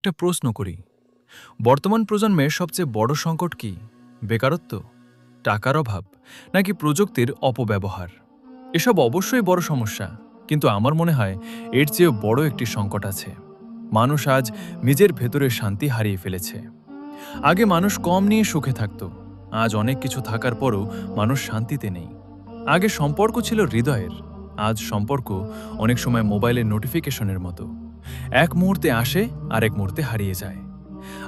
একটা প্রশ্ন করি, বর্তমান প্রজন্মের সবচেয়ে বড় সংকট কি? বেকারত্ব, টাকার অভাব, নাকি প্রযুক্তির অপব্যবহার? এসব অবশ্যই বড় সমস্যা, কিন্তু আমার মনে হয় এর চেয়েও বড় একটি সংকট আছে। মানুষ আজ নিজের ভেতরের শান্তি হারিয়ে ফেলেছে। আগে মানুষ কম নিয়ে সুখে থাকত, আজ অনেক কিছু থাকার পরও মানুষ শান্তিতে নেই। আগে সম্পর্ক ছিল হৃদয়ের, আজ সম্পর্ক অনেক সময় মোবাইলের নোটিফিকেশনের মতো, এক মুহূর্তে আসে আর এক মুহূর্তে হারিয়ে যায়।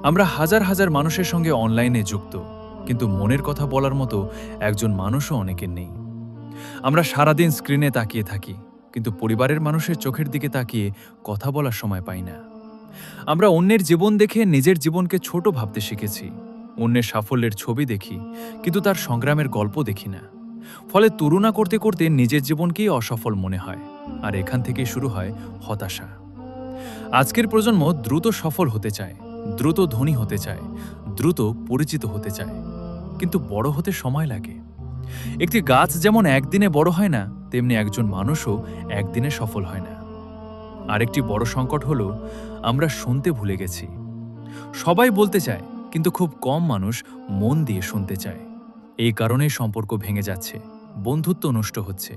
আমরা হাজার হাজার মানুষের সঙ্গে অনলাইনে যুক্ত, কিন্তু মনের কথা বলার মতো একজন মানুষও অনেকের নেই। আমরা সারাদিন স্ক্রিনে তাকিয়ে থাকি, কিন্তু পরিবারের মানুষের চোখের দিকে তাকিয়ে কথা বলার সময় পাই না। আমরা অন্যের জীবন দেখে নিজের জীবনকে ছোট ভাবতে শিখেছি। অন্যের সাফল্যের ছবি দেখি, কিন্তু তার সংগ্রামের গল্প দেখি না। ফলে তুলনা করতে করতে নিজের জীবনকেই অসফল মনে হয়, আর এখান থেকেই শুরু হয় হতাশা। আজকের প্রজন্ম দ্রুত সফল হতে চায়, দ্রুত ধনী হতে চায়, দ্রুত পরিচিত হতে চায়, কিন্তু বড় হতে সময় লাগে। একটি গাছ যেমন একদিনে বড় হয় না, তেমনি একজন মানুষও একদিনে সফল হয় না। আরেকটি বড় সংকট হলো আমরা শুনতে ভুলে গেছি। সবাই বলতে চায়, কিন্তু খুব কম মানুষ মন দিয়ে শুনতে চায়। এই কারণেই সম্পর্ক ভেঙে যাচ্ছে, বন্ধুত্ব নষ্ট হচ্ছে,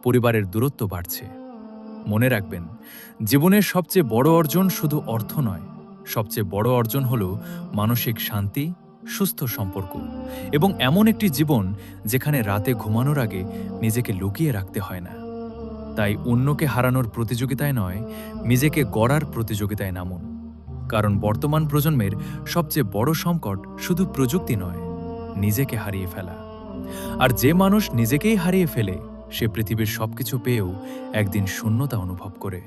পরিবারের দূরত্ব বাড়ছে। মনে রাখবেন, জীবনের সবচেয়ে বড় অর্জন শুধু অর্থ নয়, সবচেয়ে বড় অর্জন হল মানসিক শান্তি, সুস্থ সম্পর্ক এবং এমন একটি জীবন যেখানে রাতে ঘুমানোর আগে নিজেকে লুকিয়ে রাখতে হয় না। তাই অন্যকে হারানোর প্রতিযোগিতায় নয়, নিজেকে গড়ার প্রতিযোগিতায় নামুন। কারণ বর্তমান প্রজন্মের সবচেয়ে বড় সংকট শুধু প্রযুক্তি নয়, নিজেকে হারিয়ে ফেলা। আর যে মানুষ নিজেকেই হারিয়ে ফেলে, সে পৃথিবীর সবকিছু পেয়েও একদিন শূন্যতা অনুভব করে।